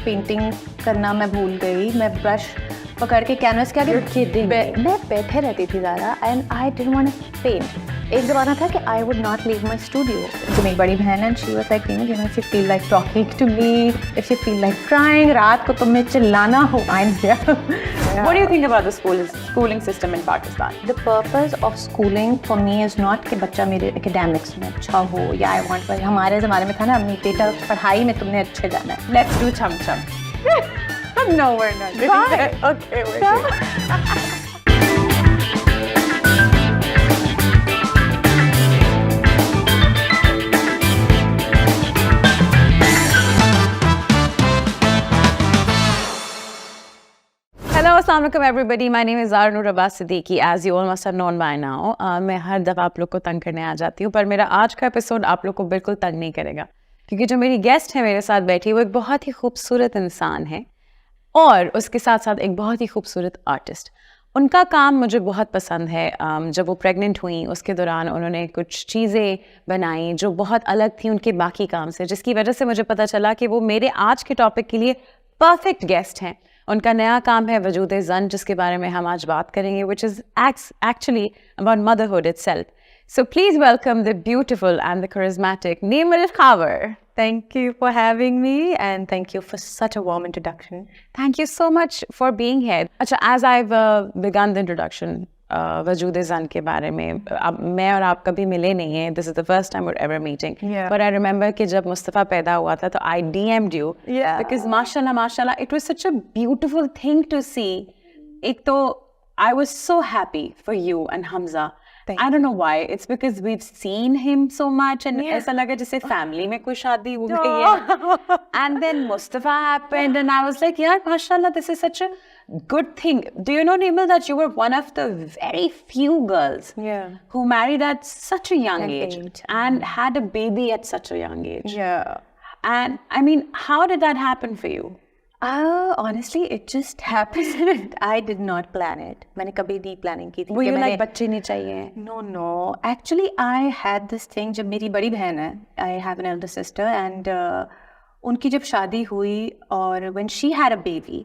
Painting करना मैं भूल गई. मैं ब्रश पकड़ के कैनवस के आगे मैं बैठे रहती थी Zara and I didn't want to paint. एक ज़माना था कि I would not leave my studio. तो मेरी बड़ी बहन है, she was like, you know, if you feel like talking to me, if you feel like crying, रात को तुम्हें चिल्लाना हो, I am here. What do you think about the schooling system in Pakistan? The purpose of schooling for me is not कि बच्चा मेरे academics में अच्छा हो या I want, हमारे ज़माने में था ना, अपनी बेटा पढ़ाई में तुमने अच्छे जाना है. Let's do chum chum. No, we're not doing that. Okay, we're good. Hello, Assalamualaikum everybody. My name is Zahra Noor Abbas Siddiqui. As you all must have known by now, मैं हर दफ़ा आप लोग को तंग करने आ जाती हूँ, पर मेरा आज का एपिसोड आप लोग को बिल्कुल तंग नहीं करेगा, क्योंकि जो मेरी गेस्ट है मेरे साथ बैठी, वो एक बहुत ही खूबसूरत इंसान है और उसके साथ साथ एक बहुत ही खूबसूरत आर्टिस्ट. उनका काम मुझे बहुत पसंद है. जब वो प्रेग्नेंट हुई उसके दौरान उन्होंने कुछ चीज़ें बनाई जो बहुत अलग थी उनके बाकी काम से, जिसकी वजह से मुझे पता चला कि वो मेरे आज के टॉपिक के लिए परफेक्ट गेस्ट हैं. उनका नया काम है वजूदे ज़न, जिसके बारे में हम आज बात करेंगे, which is actually about motherhood itself. So please welcome the beautiful and the charismatic Nemal Khawer. Thank you for having me and thank you for such a warm introduction. Thank you so much for being here. अच्छा, as I've begun the introduction, वजूदे Zann के बारे में, अब मैं और आप कभी मिले नहीं हैं. This is the first time we're ever meeting. Yeah. But I remember कि जब मुस्तफ़ा पैदा हुआ था तो I DM'd you. Yeah. Because mashallah, it was such a beautiful thing to see. एक तो I was so happy for you and Hamza. I don't know why. It's because we've seen him so much and ऐसा लगा जैसे family में कोई शादी हो गई है. And then Mustafa happened and I was like, yeah, mashallah, this is such a good thing. Do you know, Nemal, that you were one of the very few girls who married at such a young age and had a baby at such a young age? Yeah. And I mean, how did that happen for you? Honestly, it just happened. I did not plan it. मैंने कभी नहीं planning की थी. Were you like बच्चे नहीं चाहिए? No. Actually, I had this thing. जब मेरी बड़ी बहन है, I have an elder sister, and उनकी जब शादी हुई और when she had a baby,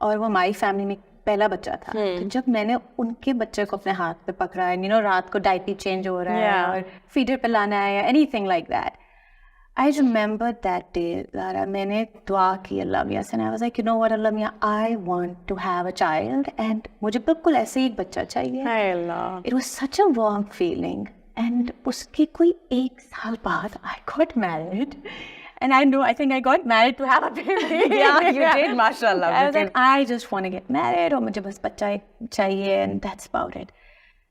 और वो हमारी family में पहला बच्चा था, तो जब मैंने उनके बच्चे को अपने हाथ पे पकड़ा है, you know, रात को डायपर चेंज हो रहा है और फीडर पे लाना है या anything like that. I remember that day, Zara, मैंने दुआ की अल्लाह मियाँ से, and I was like, you know what, अल्लाह मियाँ, I want to have a child, and मुझे बिल्कुल ऐसे ही एक बच्चा चाहिए. Hi Allah. It was such a warm feeling, and उसके कोई एक साल बाद I got married, and I think I got married to have a baby. Yeah, you did, mashallah. I was like, I just want to get married, और मुझे बस बच्चा चाहिए, and that's about it.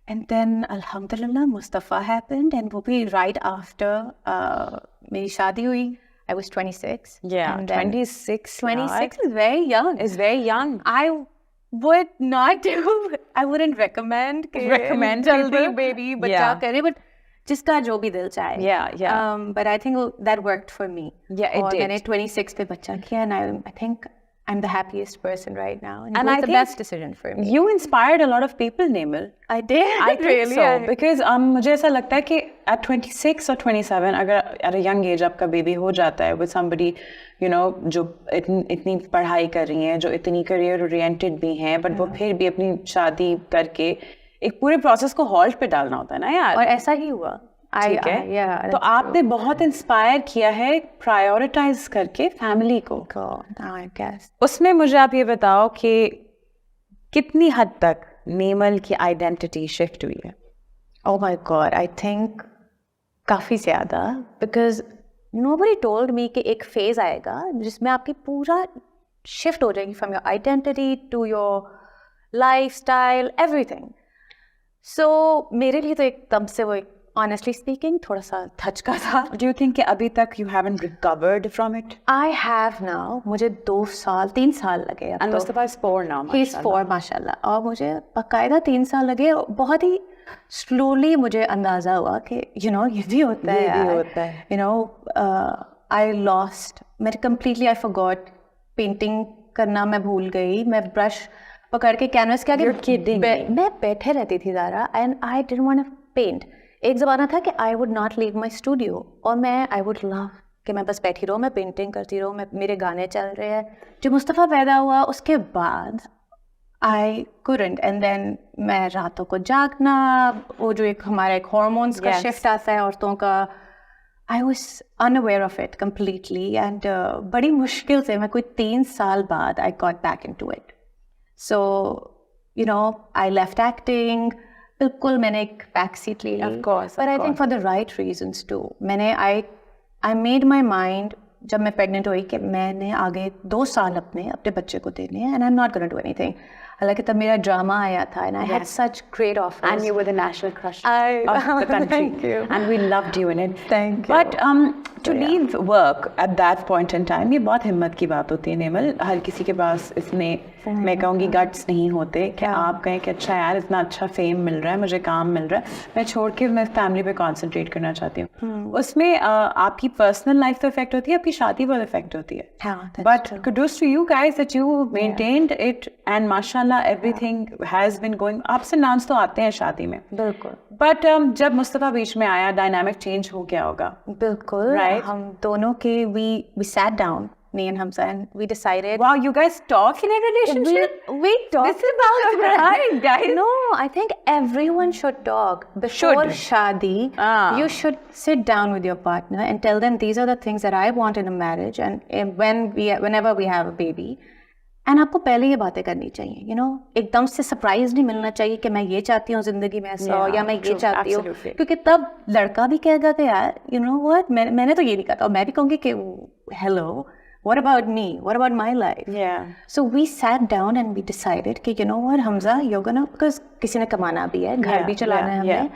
And then, alhamdulillah, Mustafa happened, and वो भी right after मेरी शादी हुई. I was 26. Yeah, and then 26. 26 is very young. It's very young. I would not do. I wouldn't recommend जल्दी baby बच्चा करे, but जिसका जो भी दिल चाहे. Yeah. But I think that worked for me. Yeah, it did. मैंने 26 पे बच्चा किया, and I think I'm the happiest person right now, and it I was the think best decision for me. You inspired a lot of people, Nemal. I did. I think so, because मुझे ऐसा लगता है कि at 26 or 27, अगर at a young age आपका baby हो जाता है with somebody, you know, जो इतनी पढ़ाई कर रही हैं, जो इतनी career oriented भी हैं, but वो फिर भी अपनी शादी करके एक पूरे प्रोसेस को हॉल्ट पे डालना होता है ना यार. और ऐसा ही हुआ. ठीक है. तो आपने बहुत इंस्पायर किया है प्रायोरिटाइज करके फैमिली को. I guess. उसमें मुझे आप ये बताओ कि कितनी हद तक नेमल की आइडेंटिटी शिफ्ट हुई है? Oh my God, I think काफी ज़्यादा, because nobody told me कि एक phase आएगा जिसमें आपकी पूरा shift हो जाएगी from your identity to your lifestyle, everything. So मेरे लिए तो एकदम से वो एक honestly speaking थोड़ा सा धचका था. Do you think कि अभी तक you haven't recovered from it? I have now. मुझे 3 साल लगे. And Mustafa is 4 now. He's 4 माशाल्लाह. और मुझे बकायदा 3 साल लगे. बहुत ही slowly मुझे अंदाजा हुआ कि you know ये भी होता है. You know, I lost. I forgot painting करना मैं भूल गई. मैं brush पकड़ के कैनवस के आगे मैं बैठे रहती थी Zaara, and I didn't want to paint. एक ज़माना था कि I would not leave my studio, और मैं I would love कि मैं बस बैठी रहूँ, मैं पेंटिंग करती रहूँ, मेरे गाने चल रहे हैं. जब मुस्तफ़ा पैदा हुआ उसके बाद I couldn't, and then मैं रातों को जागना, वो जो एक हमारा एक हार्मोन्स का शिफ्ट आता है औरतों का, I was unaware of it completely, and बड़ी मुश्किल से मैं कोई 3 साल बाद I got back into it. So you know, I left acting. बिल्कुल मैंने एक बैक सीट ली, Of course, but I think for the right reasons too. मैंने I made my mind जब मैं प्रेग्नेंट हुई कि मैंने आगे 2 साल अपने बच्चे को देने हैं, and I'm not going to do anything. हालांकि तब मेरा ड्रामा आया था, and I had such great offers. And you were the national crush I- of the country. Thank you. And we loved you in it. Thank you. But to leave work at that point in time, ये बहुत हिम्मत की बात होती है नेमल. हर किसी के पास इसने मैं कहूँगी गट्स नहीं होते कि आप कहें कि अच्छा यार इतना अच्छा फेम मिल रहा है, मुझे काम मिल रहा है, मैं छोड़ के मैं फैमिली पे कॉन्सेंट्रेट करना चाहती हूँ. उसमें आपकी पर्सनल लाइफ तो इफेक्ट होती है, आपकी शादी पर इफेक्ट होती है. हाँ, that's But true. kudos to you guys that you maintained it, and mashallah everything has been going. ups and downs तो आते हैं शादी में. बिल्कुल But जब मुस्तफ़ा बीच में आया, डायनामिक चेंज हो गया होगा. बिल्कुल. Right. हम दोनों के we sat down, me and Hamza, and we decided. Wow, you guys talk in a relationship? We talk. This is about right, guys. No, I think everyone should talk before Should. shadi. Ah. You should sit down with your partner and tell them these are the things that I want in a marriage, and whenever we have a baby. And आपको पहले ये बातें करनी चाहिए, you know, एकदम से surprise नहीं मिलना चाहिए कि मैं ये चाहती हूँ जिंदगी में ऐसा हो, या मैं ये true, चाहती हूँ, absolutely. क्योंकि तब लड़का भी कहेगा कि यार you know what, मैंने तो ये नहीं कहा था, और मैं भी कहूँगी कि hello, what about me, what about my life? Yeah. So we sat down and we decided कि you know what, Hamza, you're gonna, because किसी ने कमाना भी है, घर भी चलाना है हमें.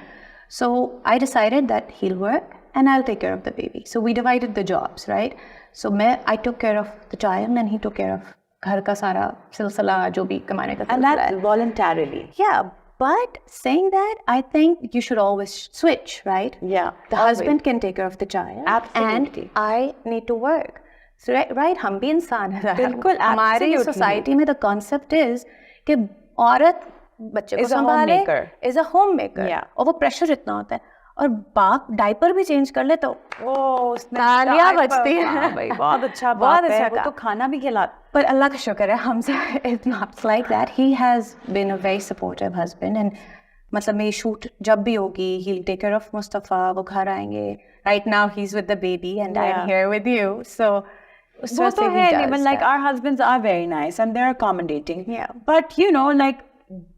So I decided that he'll work and I'll take care of the baby. So we divided the jobs, right? So I took care of the child and he took care of घर का सारा सिलसिला जो भी कमाने का And सिलसिला that's है. voluntarily. Yeah, but saying that, I think you should always switch, right? Yeah. The husband can take care of the child. Absolutely. And I need to work. So right, हम भी इंसान हैं. बिल्कुल, हमारी absolutely. Society में the concept is कि औरत बच्चे को Is a संभाले, homemaker. is a homemaker. Yeah. और वो प्रेशर इतना होता है, और बाप डायपर भी चेंज कर ले तो उसने तालियां बजती हैं. हाँ भाई, बहुत अच्छा बहुत बात है. अच्छा वो तो खाना भी खिलाता. पर अल्लाह का शुक्र है हमसे it's not like that. He has been a very supportive husband, and मतलब मेरी शूट जब भी होगी he'll take care of Mustafa, वो घर आएंगे. Right now he's with the baby and I'm here with you. So उस वो तरह तो से he है, does even like that. our husbands are very nice and they're accommodating. Yeah. But you know, like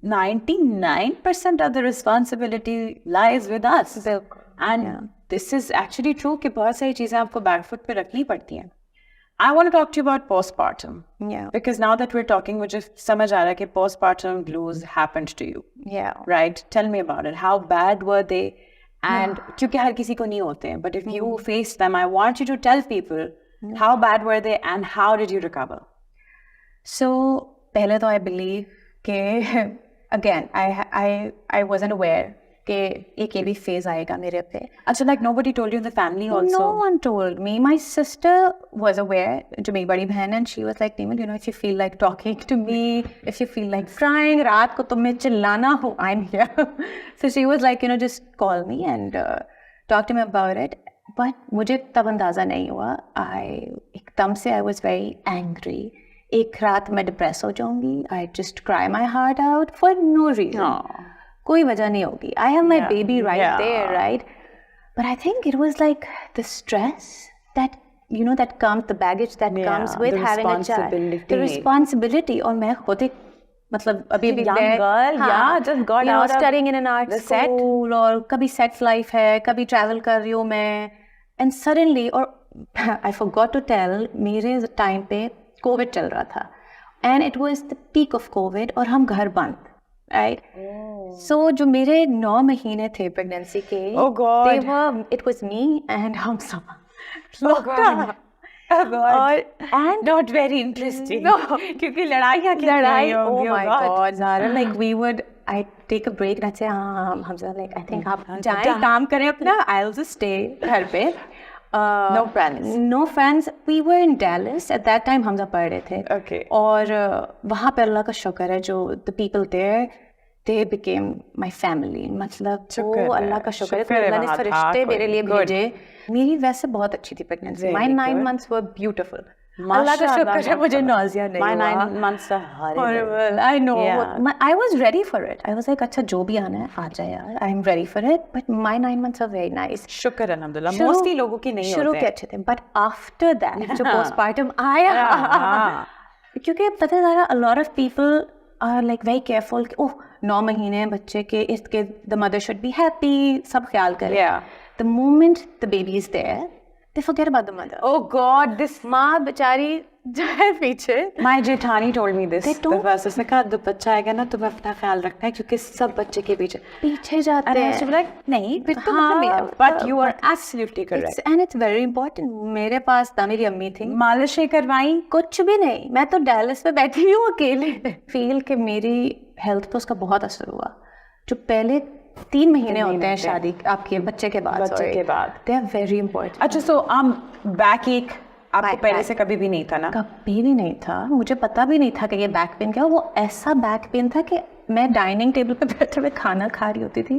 99% of the responsibility lies with us. बिल्कुल. And this is actually true कि बहुत सारी चीजें आपको back foot पे रखनी पड़ती हैं. I want to talk to you about postpartum. Yeah. Because now that we're talking, मुझे समझ आ रहा है कि postpartum blues happened to you. Yeah. Right? Tell me about it. How bad were they? And क्योंकि हर किसी को नहीं होते हैं, but if you faced them, I want you to tell people how bad were they and how did you recover? So पहले तो I believe कि again I wasn't aware कि एक ये भी phase आएगा मेरे पे. अच्छा, like nobody told you in the family also? No one told me. My sister was aware, जो मेरी बड़ी बहन है, and she was like, Neemal, you know, if you feel like talking to me, if you feel like crying, रात को तुम्हें चिल्लाना हो, I'm here. So she was like, you know, just call me and talk to me about it. But मुझे तब अंदाज़ा नहीं हुआ. एकदम से I was very angry. एक रात मैं डिप्रेस हो जाऊंगी. I just cry my heart out for no reason. कोई वजह नहीं होगी. I have my baby right there, right? But I think it was like the stress that, you know, that comes, the baggage that comes with having a child. The responsibility. और मैं खुद एक मतलब अभी भी young girl, just got out of studying in an art school, और कभी set life है, कभी travel कर रही हूँ मैं, and suddenly, और I forgot to tell, मेरे time पे COVID चल रहा था, and it was the peak of COVID, और हम घर बंद, right? So जो मेरे 9 महीने थे pregnancy के, Oh God. they were, it was me and हम सब Oh God. Oh God. और and Not very interesting. No. क्योंकि लड़ाइयाँ कितनी लड़ाई, होंगी, oh my God, Zara, like we would, I'd take a break and I'd say, हाँ, Hamza, like I think आप जाएं, काम करें अपना, I'll just stay घर पे. No friends. No friends. We were in Dallas at that time. Hamza पढ़ रहे थे. Okay. और वहाँ पे अल्लाह का शुक्र है जो the people there, they became my family. मतलब शुक्र वो है, अल्लाह का शुक्र है शुक्र है अल्लाह ने वहाँ था फरिश्ते कोई। मेरे लिए Good. भेजे. मेरी वैसे बहुत अच्छी थी pregnancy. Very My 9 good. months were beautiful. अल्लाह का शुक्र है मुझे nausea नहीं My हुआ. 9 months are horrible. Horrible. I know. Yeah. I was ready for it. I was like, अच्छा जो भी आना है आ जाए यार. I'm ready for it. But my 9 months are very nice. शुक्र है अल्हम्दुलिल्लाह. शुरू- Mostly लोगों की नहीं शुरू होते के हैं. अच्छे थे. But after that जो postpartum आया हाँ. क्योंकि पता है a lot of people are like very careful कि ओह 9 महीने बच्चे के इसके the mother should be happy सब ख्याल करें. Yeah. The moment the baby is there they forget about the mother. Oh God, this माँ बेचारी जो है पीछे. My जेठानी told me this. They don't- The first उसने कहा जब बच्चा आएगा ना तुम्हें अपना ख्याल रखना है क्योंकि सब बच्चे के पीछे. पीछे जाते And I हैं. used to be like, नहीं, फिर तो हाँ, मतलब but you are absolutely correct. and it's very important. मेरे पास था मेरी अम्मी थी. मालिशें करवाई. कुछ भी नहीं. मैं तो डैलस पे बैठी हूँ अकेले. फील कि मेरी हेल्थ पे उसका बहुत असर हुआ. जो पहले 3 महीने होते हैं शादी आपके बच्चे के बाद. बच्चे के बाद. They are very important. अच्छा so बैक एक आपको Back- पहले back. से कभी भी नहीं था ना? कभी भी नहीं था. मुझे पता भी नहीं था कि ये बैक पेन क्या. वो ऐसा बैक पेन था कि मैं डाइनिंग टेबल पे बैठे हुए खाना खा रही होती थी.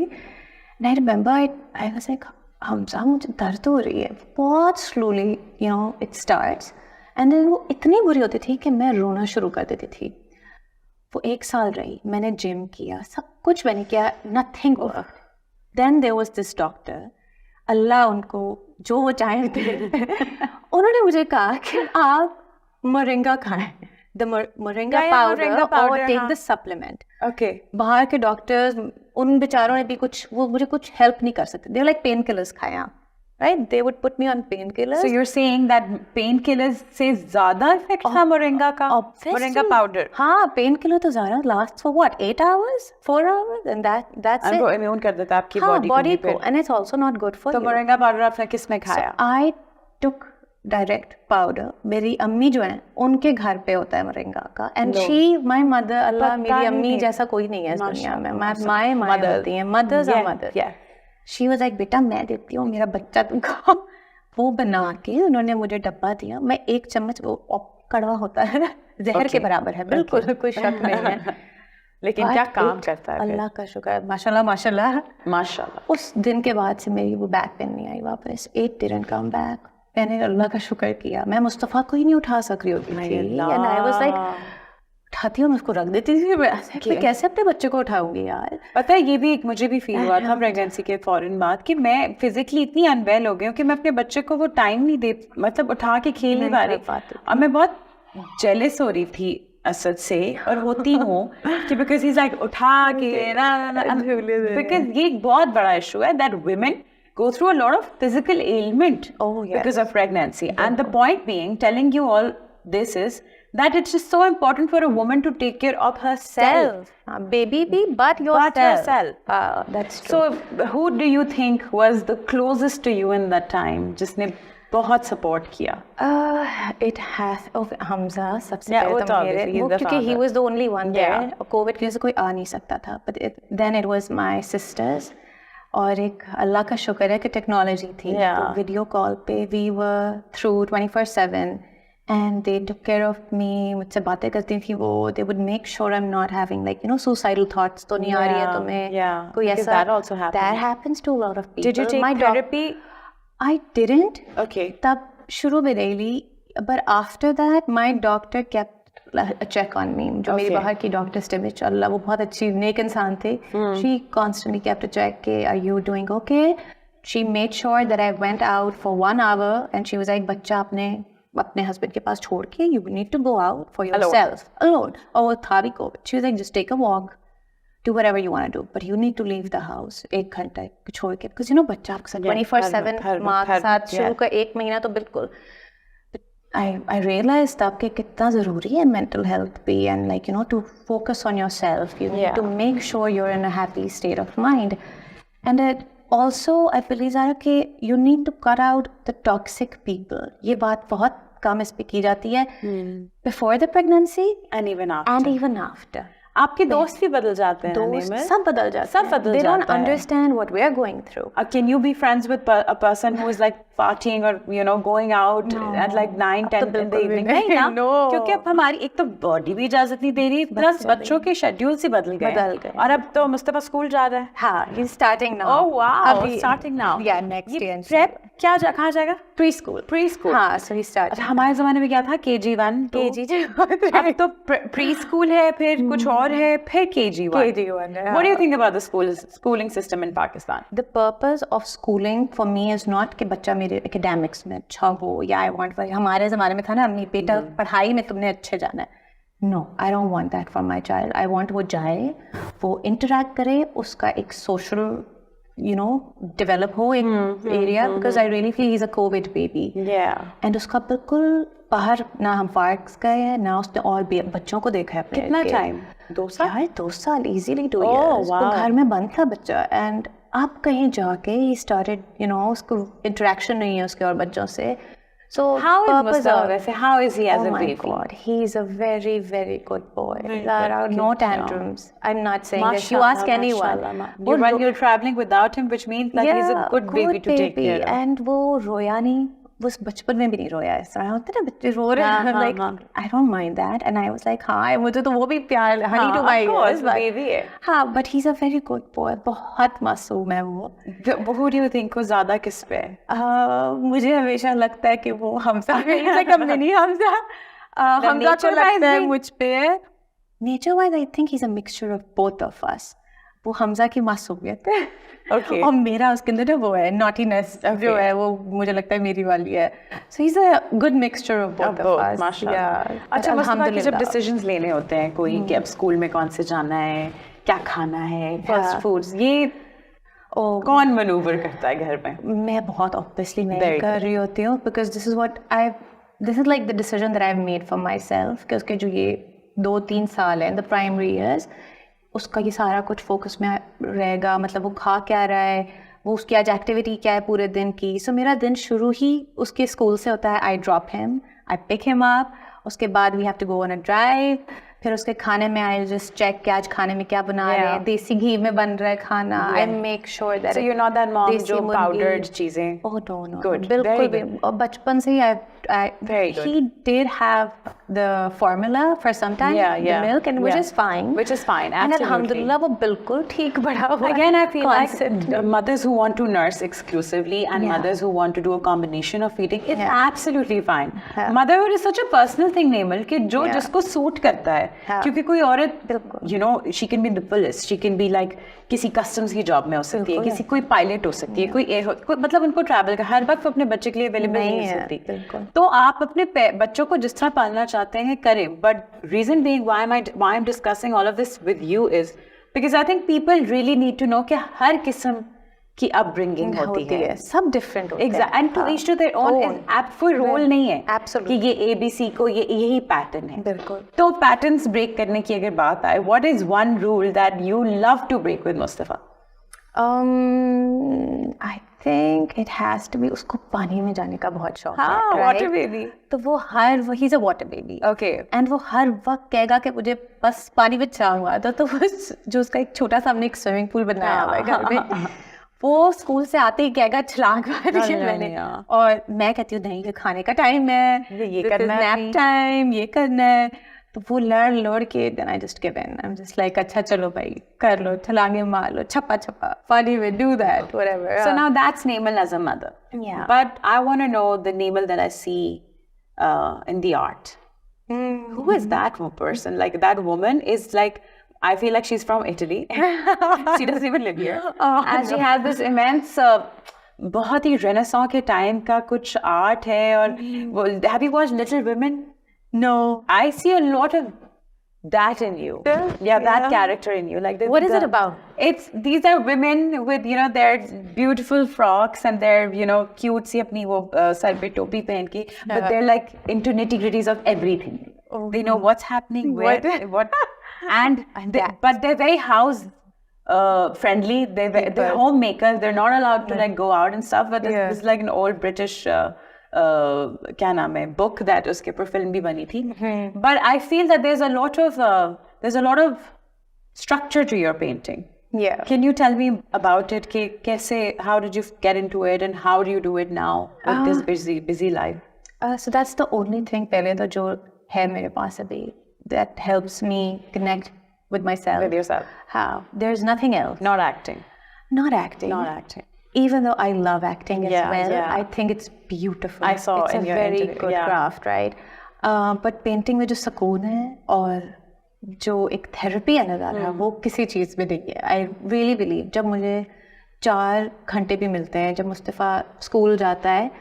And I remember I was like, Hamza मुझे दर्द हो रही है. बहुत slowly, you know, it starts. And then वो इतनी बुरी होती थी कि मैं रोना शुरू कर देती थी. वो 1 साल रही. मैंने जिम किया, सब कुछ मैंने किया. Nothing worked. Then there was this doctor. अल्लाह उनको जो वो चाहे थे. उन्होंने मुझे कहा कि आप मोरिंगा खाएं. The moringa Yeah, powder, moringa or powder, take हाँ. the supplement. Okay. बाहर के डॉक्टर्स उन बेचारों ने भी कुछ वो मुझे कुछ हेल्प नहीं कर सकते. They're like painkillers खाएं आप. Right? They would put me on painkillers. So you're saying that painkillers से ज़्यादा इफेक्ट था मोरिंगा का? Obviously. Moringa powder. हाँ, painkiller तो ज़्यादा lasts for what? 8 hours? 4 hours? And that's it. वो इम्यून कर देता है आपकी हाँ, बॉडी body को. को. And it's also not good for तो you. मोरिंगा पाउडर आपने किस में खाया? I took direct powder. मेरी अम्मी जो है उनके घर पे होता है मोरिंगा का. And low. she, my mother, अल्लाह पता मेरी ही अम्मी नहीं. जैसा कोई नहीं है इस दुनिया में. माशाल्लाह, My Mother. होती हैं. Mothers are Yeah, mothers. yeah. She was like, बेटा मैं देती हूँ मेरा बच्चा तुम खाओ. वो बना के उन्होंने मुझे डब्बा दिया. मैं 1 चम्मच वो कड़वा होता है जहर के बराबर है. बिल्कुल कोई शक नहीं है. लेकिन क्या काम करता है फिर? अल्लाह का शुक्र है. माशाल्लाह माशाल्लाह. माशाल्लाह. उस दिन के बाद से मेरी वो बैक पेन नहीं आई वापस. It didn't come back. मैंने अल्लाह का शुक्र किया. मैं मुस्तफ़ा को ही नहीं उठा सक रही होती थी. And I was like, उठाती हूँ मैं उसको रख देती थी. मैं कैसे अपने बच्चे को उठाऊंगी यार. पता है ये भी एक मुझे भी फील हुआ था प्रेगनेंसी के फौरन बाद कि मैं फिजिकली इतनी अनवेल हो गई हूँ कि मैं अपने बच्चे को वो टाइम नहीं दे मतलब उठा के खेल नहीं पा रही. और मैं बहुत जेलस हो रही थी असद से और होती हूँ कि बिकॉज ही इज लाइक उठा के बिकॉज ये एक बहुत बड़ा इशू है that women go through a lot of physical ailment because of pregnancy. And the point being, telling you all this is that it's just so important for a woman to take care of herself. Baby be, but yourself. That's true. So who do you think was the closest to you in that time? जिसने बहुत support किया? It has Hamza सबसे Yeah, पहले तो मेरे obviously, he's the क्योंकि he father. was the only one there. Yeah. Covid की वजह से कोई आ नहीं सकता था. But then it was my sisters. और एक अल्लाह का शुक्र है कि टेक्नोलॉजी थी. Yeah. तो वीडियो कॉल पे we were through 24/7 and they took care of me. मुझसे बातें करती थी वो. They would make sure I'm not having like suicidal thoughts. तो नहीं आ रही है तुम्हें. Yeah. कोई Because ऐसा. that also happens. That happens to a lot of people. Did you take My therapy? I didn't. Okay. तब शुरू में really, but after that my doctor kept a check on me. जो मेरी Okay. बाहर की doctor स्टेमिच अल्लाह वो बहुत अच्छी नेक इंसान थे. She constantly kept a check के are you doing okay? She made sure that I went out for 1 hour and she was like बच्चा अपने husband के पास छोड़ के you need to go out for yourself alone. और वो था भी COVID. She was like just take a walk. Do whatever you want to do, but you need to leave the house 1 घंटा छोड़ के because बच्चा आपके साथ 24/7 माँ के साथ शुरू का 1 महीना तो बिल्कुल. I realized तब कि कितना ज़रूरी है mental health भी and like to focus on yourself. You need to make sure you're in a happy state of mind. And it also I believe ज़रा कि you need to cut out the toxic people. ये बात बहुत कम इस पे की जाती है. Before the pregnancy And even after. and even after. आपके दोस्त भी बदल जाते हैं दोस्त में? सब बदल जाते सब बदल हैं. They don't जाता है. understand what we are going through. Can you be friends with a person who is like partying or going out at like 9, 10 in the evening? नहीं ना, क्योंकि अब हमारी एक तो बॉडी भी इजाजत नहीं दे रही, प्लस बच्चों के शेड्यूल से बदल गए. और अब तो मुस्तफा स्कूल जा रहा है. हाँ, he's starting now. Oh wow, अभी starting now. Yeah, next year. Prep कहाँ जाएगा? Preschool. हाँ, so he started. अच्छा, हमारे ज़माने में क्या था? KG1, अब तो preschool है, फिर कुछ और है, फिर KG1. KG1. What do you think about the schooling system in Pakistan? The purpose of schooling for me is not कि बच्चा मेरे academics में अच्छा हो या I want हमारे ज़माने में था ना अपनी बेटा पढ़ाई में तुमने अच्छे जाना है. No, I don't want that for my child. I want वो जाए, वो interact करे, उसका एक social develop हो एक area, because I really feel he's a COVID baby. Yeah. And उसका बिल्कुल बाहर ना हम पार्क्स गए हैं ना उसने और बच्चों को देखा है. कितना टाइम? 2 साल? यार 2 साल easily 2 years. वो घर में बंद था बच्चा. And अब कहीं जाके he started, उसको interaction नहीं है उसके और बच्चों से. So how is Mustafa वैसे? How is he as a baby? Oh my God, he's a very, very good boy. No tantrums. I'm not saying this. You ask anyone. When you're traveling without him, which means that he's a good baby to take care of. And वो रोया नहीं. वो बचपन में भी नहीं रोया. इस तरह होता है ना बच्चे रो रहे हैं. Like I don't mind that. And I was like, हाँ मुझे तो वो भी प्यार honey to my ears. Baby है. हाँ, but he's a very good boy. बहुत मासूम है वो. Who do you think वो ज़्यादा किस पे है? मुझे हमेशा लगता है कि वो हमसा है. He's like a mini हमसा. हमसा को लगता है मुझ पे. Nature wise, I think he's a mixture of both of us. वो हमजा की मासूमियत है. Okay. और मेरा उसके अंदर ना वो है नॉटीनेस जो है वो मुझे लगता है मेरी वाली है. So he's a good mixture of both of us. माशाल्लाह. अच्छा, मुस्तफा के जब डिसीजंस लेने होते हैं कोई कि अब स्कूल में कौन से जाना है, क्या खाना है, फर्स्ट फूड्स, ये कौन मैनूवर करता है घर में? मैं बहुत ऑब्वियसली मैं कर रही होती हूँ because this is like the decision that I've made for myself कि उसके जो ये 2-3 साल हैं the primary years उसका ये सारा कुछ फोकस में रहेगा. मतलब वो खा क्या रहा है, वो उसकी आज एक्टिविटी क्या है पूरे दिन की. सो मेरा दिन शुरू ही उसके स्कूल से होता है. I drop him, I pick him up, उसके बाद we have to go on a drive. फिर उसके खाने में आई जस्ट चेक कि आज खाने में क्या बना रहे हैं. देसी घी में बन रहा है खाना. I make sure that you not that mom जो पाउडर्ड चीजें. ओह नो बिल्कुल भी. और बचपन से ही he did have the formula for some time, the milk, and which is fine, absolutely. And alhamdulillah वो बिल्कुल ठीक बड़ा हुआ. Again, I feel like mothers who want to nurse exclusively and mothers who want to do a combination of feeding, it's absolutely fine. Motherhood is such a personal thing, Nemal, कि जो जिसको suit करता है. क्योंकि कोई औरत she can be the police, she can be like किसी customs की जॉब में हो सकती है, किसी कोई पायलट हो सकती है, कोई एयर मतलब उनको ट्रैवल का हर वक्त अपने बच्चे के लिए अवेलेबल नहीं हो सकती. तो आप अपने बच्चों को जिस तरह पालना चाहते हैं करें. But reason being why I am discussing all of this with you is because I think people really need to know कि हर किस्म की अपब्रिंगिंग होती है. सब डिफरेंट होते हैं. Exact. And to each to their own. कोई रोल नहीं है Absolutely. कि ये ABC को यही पैटर्न है. बिल्कुल. तो पैटर्न्स ब्रेक करने की अगर बात आए, what is one rule that you love to break with Mustafa? I think it has to be उसको पानी में जाने का बहुत शौक है. हाँ, water baby. तो वो he's a water baby. Okay. And वो हर वक्त कहेगा कि मुझे बस पानी में छलांग तो वो जो उसका एक छोटा सा हमने एक स्विमिंग पूल बनाया हुआ है घर में, वो स्कूल से आते ही कहेगा छलांग मारी है मैंने. और मैं कहती हूँ नहीं ये खाने का टाइम है, ये करना है, नैप टाइम, ये करना है. तो वो लड़ के then I just give in. I'm just like अच्छा चलो भाई कर लो, छलांगे मार लो, छप्पा पानी में, do that, whatever. So now that's Nemal as a mother. Yeah. But I want to know the Nemal that I see in the art. Who is that person? Like that woman is like, I feel like she's from Italy. She doesn't even live here. And she has this immense बहुत ही Renaissance के time का कुछ art है. और have you watched Little Women? No. I see a lot of that in you. Yeah, that character in you. Like what is it about? These are women with their beautiful frocks and their cute सी अपनी वो sir पे टोपी पहन के, but they're like into nitty-gritties of everything. They know what's happening, what and but they're very house friendly. They're homemakers. They're not allowed to like go out and stuff. But this is like an old British क्या नाम है book that उसके ऊपर film भी बनी थी. But I feel that there's a lot of structure to your painting. Yeah. Can you tell me about it? How did you get into it, and how do you do it now with this busy life? So that's the only thing पहले तो जो है मेरे पास अभी that helps me connect with myself. With yourself. How? There's nothing else. Not acting. Not acting. Even though I love acting as well, yeah. I think it's beautiful. I saw it's in a your very interview, good yeah. craft, right? But painting में जो सुकून है और जो एक therapy है नज़ारा वो किसी चीज़ में नहीं है. I really believe जब मुझे 4 घंटे भी मिलते हैं, जब मुस्तफ़ा स्कूल जाता है,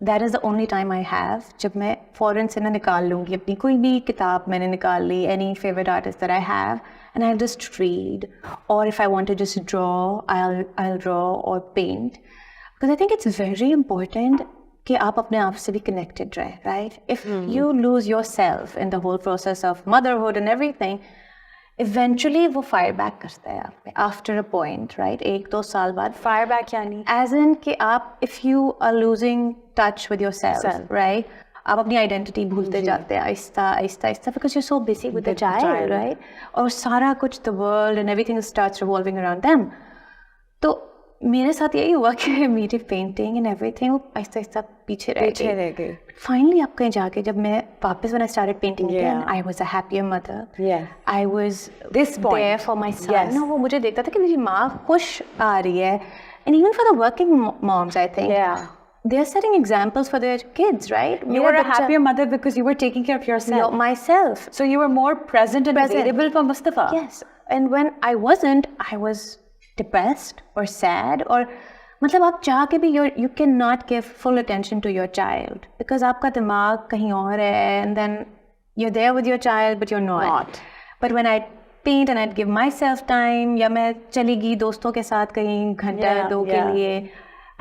that is the only time I have. जब मैं फ़ौरन से ना निकाल लूँगी अपनी कोई भी किताब मैंने निकाल ली, any favorite artist that I have, and I'll just read. Or if I want to just draw, I'll draw or paint. Because I think it's very important कि आप अपने आप से भी connected रहे, right? If you lose yourself in the whole process of motherhood and everything, eventually वो fire back करता है आप पे after a point, right? 1-2 साल बाद Fire back यानी? As in कि आप if you are losing touch with yourself, right? आप अपनी आइडेंटिटी भूलते जाते हैं आहिस्ता because you're so busy with the child, right? और सारा कुछ the world and everything starts revolving around them. तो मेरे साथ यही हुआ कि मेरी पेंटिंग एंड एवरीथिंग वो आहिस्ता पीछे रह गई. Finally अब कहीं जाके जब मैं वापस when I started painting again, I was a happier mother. Yeah. I was This point. there for my son. Yes. No, वो मुझे देखता था कि मेरी माँ खुश आ रही है. And even for the working moms, I think. Yeah. They're setting examples for their kids, right? You were a happier mother because you were taking care of yourself. Myself. So you were more present and available for Mustafa. Yes. And when I wasn't, I was depressed or sad or मतलब आप चाह के भी you cannot give full attention to your child because आपका दिमाग कहीं और है and then you're there with your child but you're not. But when I paint and I'd give myself time या मैं चली गई दोस्तों के साथ कहीं घंटा 2 के लिए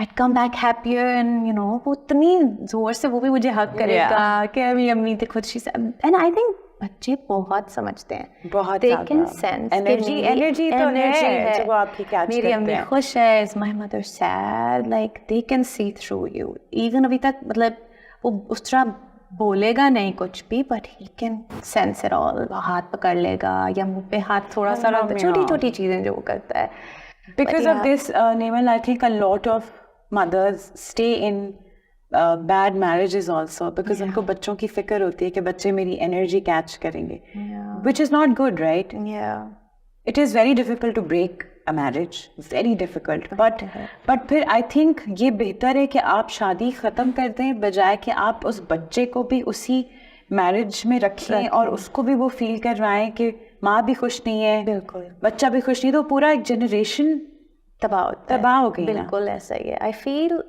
I'd come back happier and you know वो इतनी जोर से वो भी मुझे हक करेगा कि अभी अम्मी थी खुद शी and I think बच्चे बहुत समझते हैं बहुत they can sense energy तो है जो वो आपकी catch करते हैं. मेरी अम्मी खुश है is my mother sad like they can see through you even अभी तक मतलब वो उस तरह बोलेगा नहीं कुछ भी but he can sense it all. हाथ पकड़ लेगा या मुंह पे हाथ थोड़ा सा रख छोटी चीजें जो वो करता है. Because of this, Nemal, I think a lot of mothers stay in bad marriages also because उनको बच्चों की फिक्र होती है कि बच्चे मेरी energy catch करेंगे, which is not good, right? Yeah. It is very difficult to break a marriage, very difficult. But फिर I think ये बेहतर है कि आप शादी ख़त्म कर दें बजाय कि आप उस बच्चे को भी उसी मैरिज में रखें और उसको भी वो फील करवाएं कि माँ भी खुश नहीं है, बिल्कुल बच्चा भी खुश नहीं, तो पूरा एक जनरेशन तबाह हो गई. बिल्कुल ऐसा ही है. I feel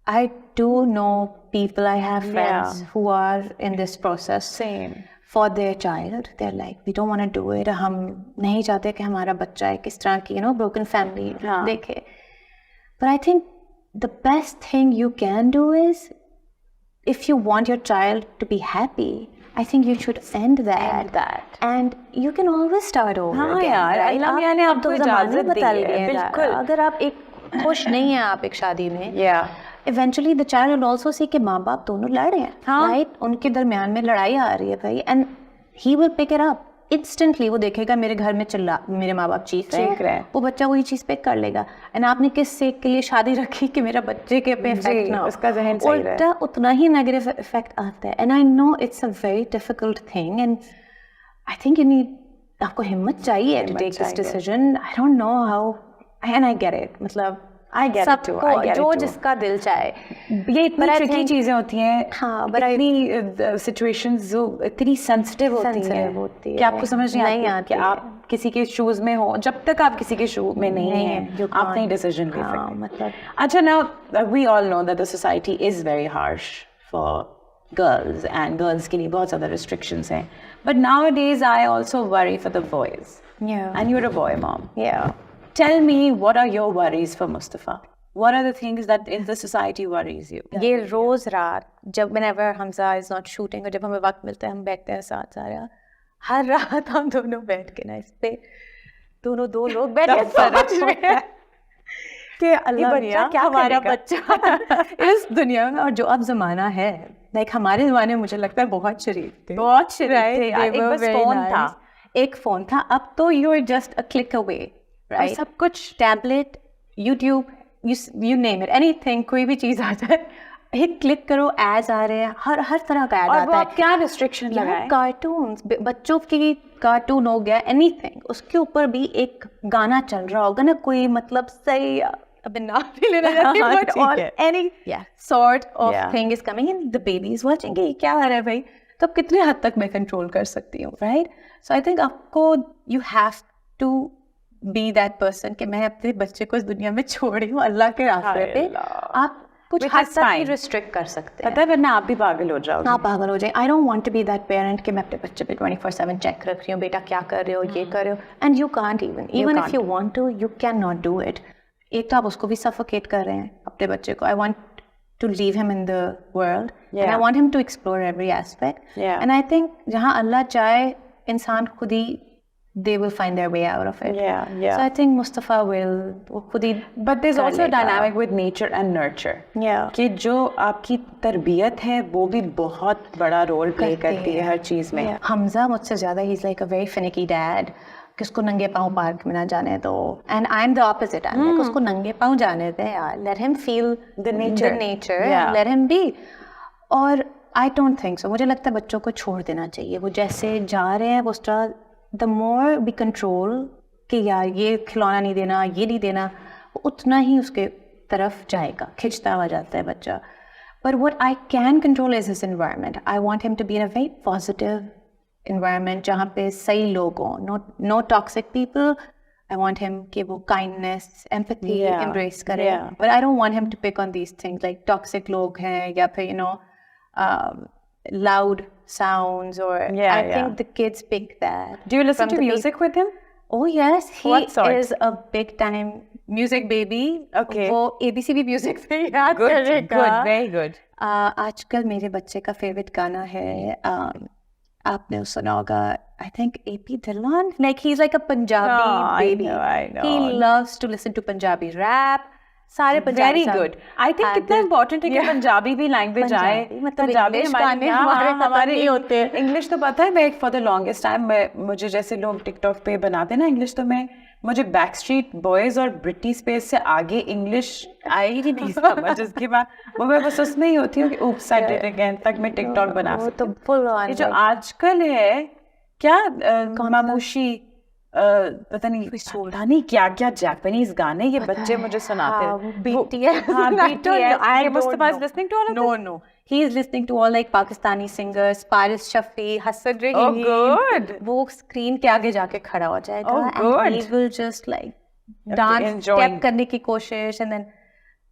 I do know people, I have friends who are in this process. Same. For their child, they're like, we don't want to do it. हम नहीं चाहते कि हमारा बच्चा एक इस तरह की broken family देखे. But I think the best thing you can do is, if you want your child to be happy, I think you should end that. And you can always start over हाँ again. यार, अल्लाह ने आपको इजाज़त दी है. बिल्कुल. अगर आप एक खुश नहीं हैं आप एक शादी में, eventually the child will also see कि माँ बाप दोनों लड़ रहे हैं, right? उनके दरमियान में लड़ाई आ रही है भाई, and he will pick it up instantly. वो देखेगा मेरे घर में मेरे माँ बाप चीख रहे हैं, वो बच्चा वही चीज़ पिक कर लेगा. and आपने किस से के लिए शादी रखी कि मेरा बच्चे के पे इफेक्ट ना हो, उसका ज़हन सही रहे, उल्टा उतना ही नेगेटिव इफेक्ट आता है. and I know it's a very difficult thing and I think you need, आपको हिम्मत चाहिए to take this decision. I don't know how, and I get it. मतलब I get it too. जो जिसका दिल चाहे. ये इतनी tricky चीजें होती हैं. हाँ, इतनी situations जो इतनी sensitive होती हैं कि आपको समझ नहीं आती कि आप किसी के shoes में हो. जब तक आप किसी के shoes में नहीं हैं, आप नहीं decision ले सकते. मतलब अच्छा, now we all know that the society is very harsh for girls and girls के लिए बहुत ज़्यादा restrictions हैं. But nowadays I also worry for the boys. Yeah. And you're a boy mom. Yeah. Tell me, what are your worries for Mustafa? What are the things that in the society worries you? ये रोज रात जब whenever Hamza is not shooting और जब हमें वक्त मिलता है हम बैठते हैं साथ सारे, हर रात हम दोनों बैठ के ना इस पे दोनों 2 लोग बैठ के समझ रहे हैं कि अल्लाह मियां क्या हमारा बच्चा इस दुनिया में. और जो अब ज़माना है, लाइक हमारे ज़माने में मुझे लगता है बहुत शरीफ थे, एक बस फोन था, एक फोन था, अब तो you are just a click away, right? सब कुछ tablet, YouTube, you name it, anything, कोई भी चीज आ जाए, एक क्लिक करो, एड्स आ रहे हैं, हर तरह का एड और वो आता है। आप क्या रिस्ट्रिक्शन लगाए? कार्टून्स, बच्चों की कार्टून हो गया, एनीथिंग, उसके ऊपर भी एक गाना चल रहा होगा ना, कोई मतलब सही, अबे नाम नहीं लेना चाहती, but ठीक or है। any Yeah. sort of Yeah. thing is coming and the baby is watching, ये क्या आ रहा है भाई? तो अब कितने हद तक मैं कंट्रोल कर सकती हूँ, राइट? सो आई थिंक आपको you have to be that person कि मैं अपने बच्चे को इस दुनिया में छोड़ी हूँ अल्लाह के रास्ते पे। आप कुछ Which हद is तक ही fine. रिस्ट्रिक्ट कर सकते हैं। पता है वरना आप भी पागल हो जाओगे। आप पागल हो जाए। I don't want to be that parent कि मैं अपने बच्चे पे 24/7 चेक रख रही हूँ, बेटा क्या कर रहे हो, ये कर रहे हो, and you can't even if you want to, you can not do it. एक तो आप उसको भी सफोकेट कर रहे हैं अपने बच्चे को। I want to leave him in the world, and I want him to explore every aspect. And I think जहाँ अल्लाह चाहे इंसान खुद ही they will find their way out of it. So I think Mustafa will वो खुद ही But there's also a dynamic with nature and nurture. कि जो आपकी तरबियत है वो भी बहुत बड़ा रोल प्ले करती है हर चीज़ में। हमजा मुझसे ज़्यादा he's like a very finicky dad. किसको नंगे पाँव पार्क में ना जाने दो, and I am the opposite, I am उसको नंगे पाँव जाने दे यार, let him feel the nature, let him B. और आई डोंट थिंक सो, मुझे लगता है बच्चों को छोड़ देना चाहिए, वो जैसे जा रहे हैं वो तरह, द मोर वी कंट्रोल कि यार ये खिलौना नहीं देना, ये नहीं देना, वो उतना ही उसके तरफ जाएगा, खिंचता हुआ जाता है बच्चा। But what I can control is his environment. I want him to be in a very positive environment जहाँ पे सही लोग हों, no toxic people. I want him कि वो kindness, empathy embrace करे. But I don't want him to pick on these things like toxic लोग हैं या फिर you know loud sounds or I think the kids pick that. Do you listen to music with him? Oh yes, he What sort? is a big time music baby. Okay. वो ABCD music से याद करेगा. Good, very good. आजकल मेरे बच्चे का favourite गाना है, आपने सुना होगा, I think AP Dhillon, like he's like a Punjabi baby. I know. He loves to listen to Punjabi rap. सारे Punjabi Very good. I think कितना important है कि पंजाबी भी लैंग्वेज आए। पंजाबी गाने हमारे नहीं होते। इंग्लिश तो पता है, मैं फॉर द लॉन्गेस्ट टाइम मुझे जैसे लोग टिकटॉक पे बनाते हैं ना इंग्लिश, तो मुझे बैकस्ट्रीट बॉयज और ब्रिटनी स्पेस से आगे इंग्लिश आई ही नहीं समझ। उसके बाद वो मैं बस उसमें ही होती हूँ कि oops I did it again, तक मैं टिकटॉक बना सकती हूँ। तो full on ये जो आजकल है क्या मामूशी पता नहीं क्या क्या जापानीज गाने ये बच्चे मुझे सुनाते हैं। BTS. I Mustafa is listening to all of this? No. He is listening to all like Pakistani singers, Paris Shafi, Hassan Rahim. Oh, good. वो स्क्रीन के आगे जाके खड़ा हो जाएगा. Oh, good. And he will just like dance, step करने की कोशिश, and then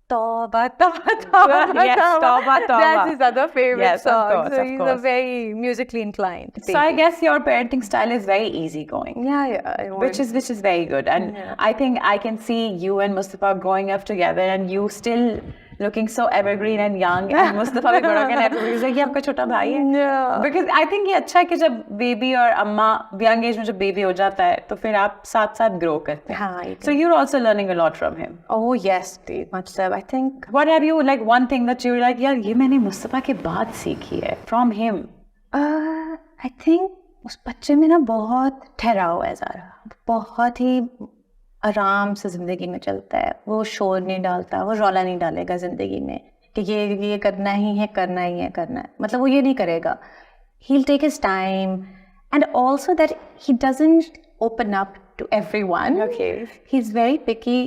Tauba. Yes, Tauba. That's his other favorite song. Of course, so he's a very musically inclined. So I guess your parenting style is very easygoing. Yeah. Which is very good, and I think I can see you and Mustafa growing up together, and you still looking so evergreen and young, and Mustafa भी बड़ा and evergreen. He's like, ये आपका छोटा भाई है. Yeah. Because I think ये अच्छा है कि जब बेबी और अम्मा young age में जब बेबी हो जाता है तो फिर आप साथ साथ grow करते हैं. हाँ. So you're also learning a lot from him. Oh yes, much so. I think. What have you like one thing that you were like, यार ये मैंने मुस्तफा के बाद सीखी है from him? I think उस बच्चे में ना बहुत ठहराव है ज़रा, बहुत ही आराम से ज़िंदगी में चलता है। वो शोर नहीं डालता, वो रौला नहीं डालेगा ज़िंदगी में कि ये करना ही है, करना है। मतलब वो ये नहीं करेगा। He'll take his time, and also that he doesn't open up to everyone. Okay. He's very picky.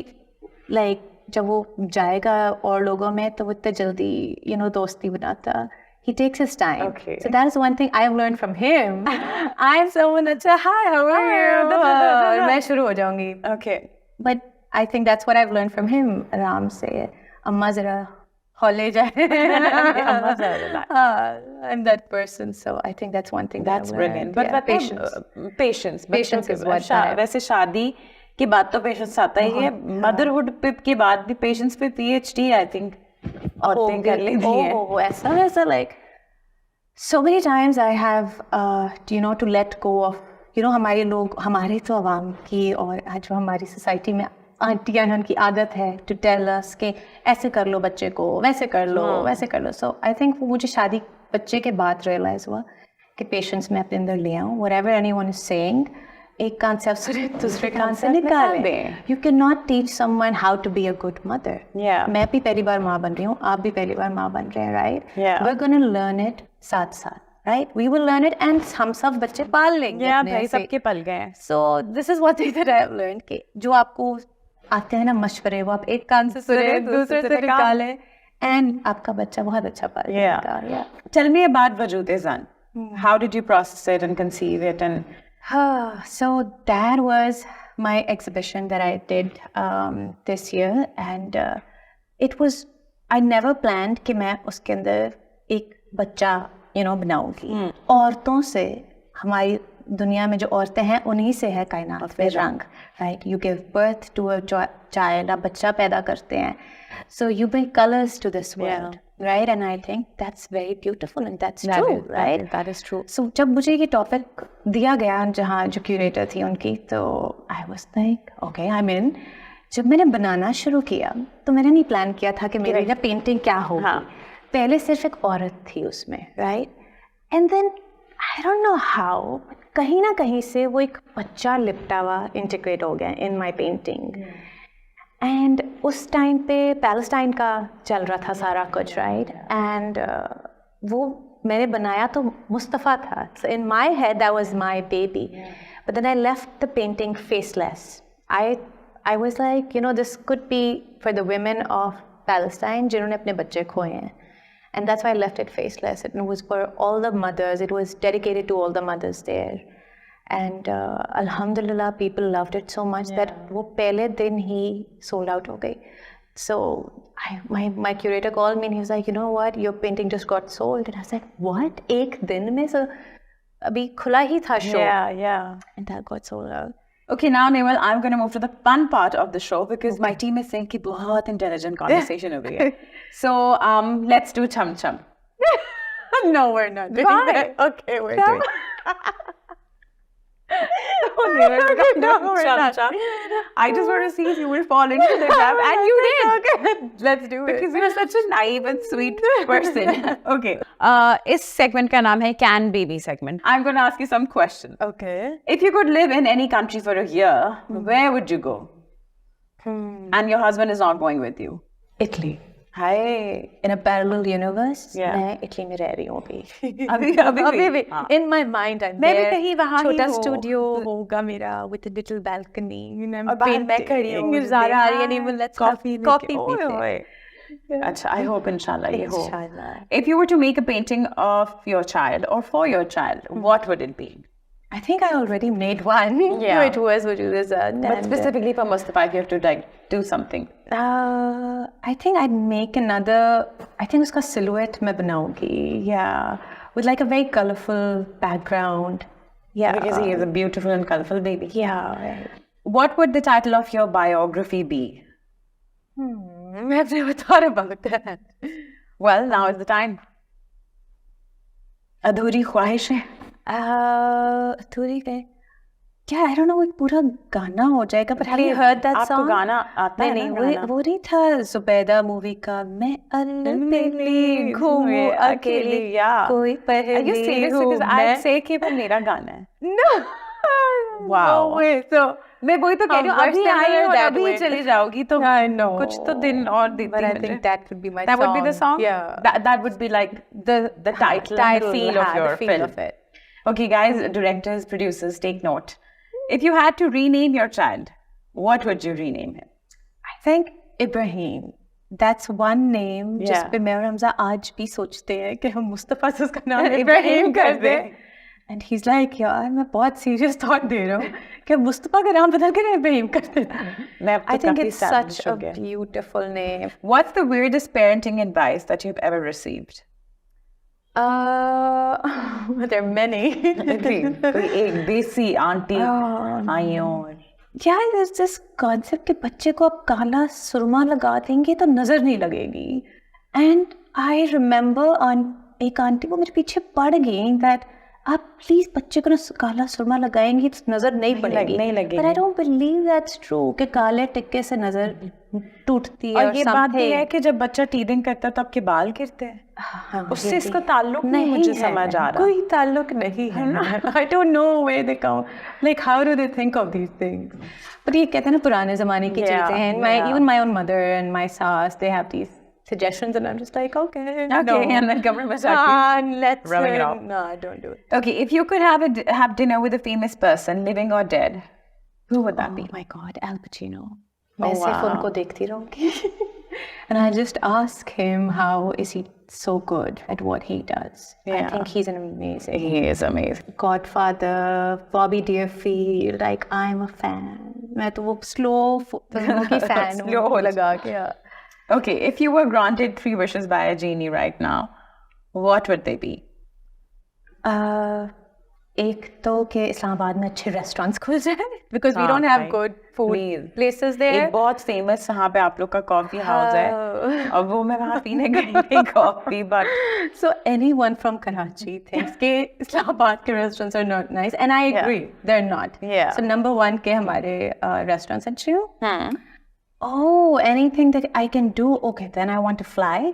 Like जब वो जाएगा और लोगों में तो वो इतने जल्दी दोस्ती बनाता. He takes his time. Okay. So that is one thing I have learned from him. I'm someone that's hi, how are you? मैं शुरू हो जाऊंगी. Okay. But I think that's what I've learned from him. आराम से अम्मा जरा हौले जाए. I'm that person, so I think that's one thing. That's brilliant. But patience. Patience is what. वैसे शादी के बाद तो पेशेंस आता ही है. मदरहुड के बाद भी पेशेंस पे PhD I think औरतें कर लेती हैं. Oh, ऐसा like so many times I have to let go of हमारे तो अवाम की और आज जो हमारी सोसाइटी में आंटियां उनकी आदत है to tell us कि ऐसे कर लो बच्चे को, वैसे कर लो. So I think वो मुझे शादी बच्चे के बाद रियलाइज हुआ कि पेशेंस मैं अपने अंदर ले आऊँ, whatever anyone is saying, एक कान से आप सुने दूसरे कान से निकालें. You cannot teach someone how to be a good mother. Yeah. मैं भी पहली बार माँ बन रही हूँ, आप भी पहली बार माँ बन रहे हैं, right? Yeah. We're gonna learn it साथ साथ, right? We will learn it and हम सब बच्चे पाल लेंगे. Yeah, भाई सबके पल गए हैं. So this is what that I have learned कि जो आपको आते हैं ना मशवरे, वो आप एक कान से सुने दूसरे से निकालें, and आपका बच्चा बहुत अच्छा पाल लेगा. Yeah. Tell me about Wajud-e-Zan. How did you process it and conceive it and So that was my exhibition that I did this year, and it was, I never planned कि मैं उसके अंदर एक बच्चा बनाऊंगी. औरतों से, हमारी दुनिया में जो औरतें हैं उन्हीं से है कायनात में रंग, right? You give birth to a child, आप बच्चा पैदा करते हैं, so you bring colors to this world. Right, and I think that's very beautiful and that's true, right? That is true. So जब मुझे ये टॉपिक दिया गया, जहाँ जो क्यूरेटर थी उनकी, तो I was like, okay, I'm in. जब मैंने बनाना शुरू किया तो मैंने नहीं प्लान किया था कि मेरी ना पेंटिंग क्या होगी. पहले सिर्फ एक औरत थी उसमें, right? And then I don't know how, कहीं ना कहीं से वो एक बच्चा लिपटा हुआ इंटीग्रेट हो गया in my painting. एंड उस टाइम पे पैलेस्टाइन का चल रहा था सारा कुछ, राइट? एंड वो मैंने बनाया तो मुस्तफ़ा था. So in my head that was my baby, but then I left the painting faceless. I was like, this could be for the women of Palestine जिन्होंने अपने बच्चे खोए हैं, and that's why I left it faceless. It was for all the mothers, it was dedicated to all the mothers there. And alhamdulillah, people loved it so much that वो पहले दिन ही sold out हो गई. So my curator called me and he was like, you know what, your painting just got sold. And I was like, what? एक दिन में? So अभी खुला ही था show. Yeah. And that got sold out. Okay, now Newell, I'm going to move to the fun part of the show because my team is saying कि बहुत intelligent conversation over here. So let's do chum chum. No, we're not doing that. Okay, we're doing I just want to see if you will fall into the trap, and you did. Okay, let's do it. Because you're such a naive and sweet person. Okay. इस segment का नाम है Can Baby segment. I'm going to ask you some questions. Okay. If you could live in any country for a year, where would you go? And your husband is not going with you. Italy. Hi. In a parallel universe, मैं Italy में रह रही हूँ अभी. अभी भी. In my mind, I'm मैं भी there. कहीं वहाँ ही छोटा हूँ. स्टूडियो होगा मेरा with a little balcony. और बाहर मैं खड़ी हूँ. ज़ारा आ रही है, नहीं let's coffee पीते. अच्छा, I hope inshallah ये हो. Inshallah. If you were to make a painting of your child or for your child, what would it be? I think I already made one. Yeah. It was Wajud-e-Zan. But specifically for Mustafa, if you have to like do something. I think I'd make another. I think उसका silhouette मैं बनाऊंगी. Yeah, with like a very colorful background. Yeah, Because he is a beautiful and colorful baby. Yeah. Right. What would the title of your biography be? I've never thought about that. Well, now is the time. अधूरी ख्वाहिशें. अधूरी है क्या? I don't know, एक पूरा गाना हो जाएगा. But have you Please, heard that आपको song? गाना आता है नहीं ना नहीं, गाना? वो नहीं था जुबैदा मूवी का, मैं अकेली घूमूं अकेली, Yeah. कोई Are you पहेली serious? हूँ Because I'd say कि वो मेरा गाना है. No. Wow. No way. So मैं वही तो कह रही हूँ, I'm अभी very आई similar और that अभी way. चली जाओगी तो I know. कुछ तो दिन और देती But I मुझे. think that would be my That song. would be the song? Yeah. That would be like the title and the feel of your the feel film. of it. Okay, guys, directors, producers, take note. If you had to rename your child, what would you rename him? I think Ibrahim. That's one name जिस पे मैं और हमजा आज भी सोचते हैं कि हम मुस्तफ़ा से उसका नाम इब्राहिम कर दें. And he's like, यार मैं बहुत serious thought दे रहा हूँ कि मुस्तफ़ा का नाम बदल कर इब्राहिम कर देता. I think it's such a beautiful name. What's the weirdest parenting advice that you've ever received? There are many. कोई एक देसी आंटी आई और Yeah, there's this concept कि बच्चे को आप काला सुरमा लगा देंगे तो नजर नहीं लगेगी. And I remember एक आंटी वो मेरे पीछे पड़ गई that आप प्लीज बच्चे को ना काला सुरमा लगाएंगे तो नजर नहीं पड़ेगी. नहीं लगेगी. But I don't believe that's true कि काले टिक्के से नजर टूटती है और ये बात भी है कि जब बच्चा टीदिंग करता है तो आपके बाल गिरते हैं, हाँ, उससे इसका ताल्लुक नहीं मुझे समझ आ रहा। कोई ताल्लुक नहीं है। I don't know where they come, like how do they think of these things? But ये कहते हैं ना पुराने ज़माने की चीज़ें हैं। Even my own mother and my sass, they have these suggestions and I'm just like, okay, and then cover let's rubbing it off. No, don't do it. Okay, if you could have dinner with a famous person, living or dead, who would that be? Oh my God, Al Pacino. मैं सिर्फ उनको देखती रहूँगी. And I just ask him, how is he so good at what he does? I think he's an amazing. He is amazing. Godfather, Bobby Deerfield, like I'm a fan. मैं तो वो slow फिल्मों की fan हूँ. Slow लगा के. Okay, if you were granted 3 wishes by a genie right now, what would they be? एक तो कि इस्लामाबाद में अच्छे रेस्टोरेंट्स खुल जाए because we don't have good food places there. एक बहुत famous वहाँ पे आप लोग का coffee house है और वो मैं वहाँ पीने गई coffee, but so anyone from Karachi thinks कि इस्लामाबाद के restaurants are not nice, and I agree they're not. Yeah. So number 1 के हमारे restaurants अच्छे हो. Oh, anything that I can do, okay, then I want to fly,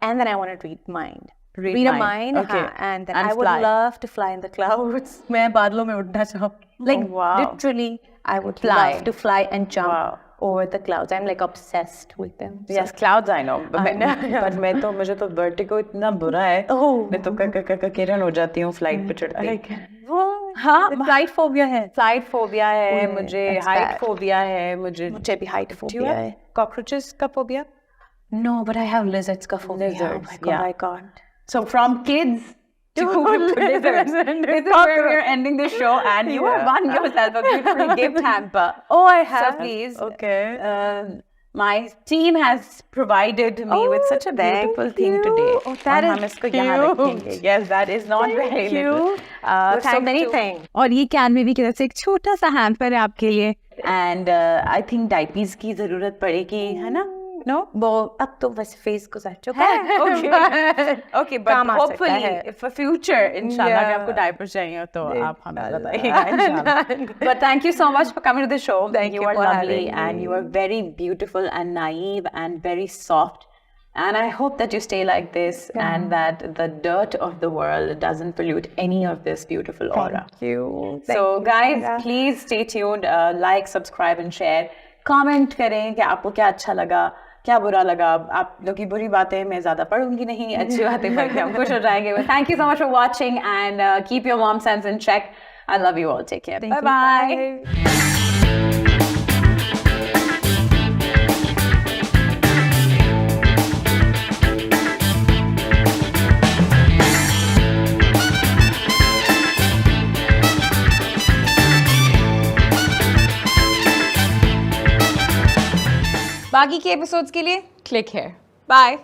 and then I want to read mind. Read a mind, okay. And then I would love to fly in the clouds. मैं बादलों में उड़ना चाहूँ. Like literally, I would love to fly and jump over the clouds. I'm like obsessed with them. Yes, clouds I know. But मैं तो मुझे तो vertigo इतना बुरा है. मैं तो किरण हो जाती हूँ flight पे चढ़ती. हाँ, flight phobia है. Flight phobia है मुझे, height phobia है मुझे भी height phobia है. Cockroaches का phobia? No, but I have lizards का phobia. Lizards, oh my God. So from kids to lizards. This is where we're ending the show, and you have won yourself a beautiful gift hamper. Oh, I have. So please, Okay. My team has provided me with such a beautiful thing today. Oh, that is cute. Yes, that is not very little. So many things. और ये Kenway की तरफ से एक छोटा सा hamper है आपके लिए. And I think डायपीज की जरूरत पड़ेगी, है ना? No? वो अब तो वैसे फेस गुजर चुका है. Okay, but hopefully for future, inshallah, अगर आपको डायपर चाहिए तो आप हमें बताइएगा, inshallah. But thank you so much for coming to the show. You are lovely and you are very beautiful and naive and very soft. And I hope that you stay like this and that the dirt of the world doesn't pollute any of this beautiful aura. Thank you. So guys, please stay tuned. Like, subscribe and share. Comment करें कि आपको क्या अच्छा लगा, क्या बुरा लगा. आप लोग की बुरी बातें मैं ज़्यादा पढ़ूंगी नहीं, अच्छी बातें पढ़ के हम खुश हो जाएंगे. Thank you so much for watching and keep your mom sense in check. I love you all. Take care. Bye-bye. बाकी के एपिसोड्स के लिए क्लिक हियर. बाय.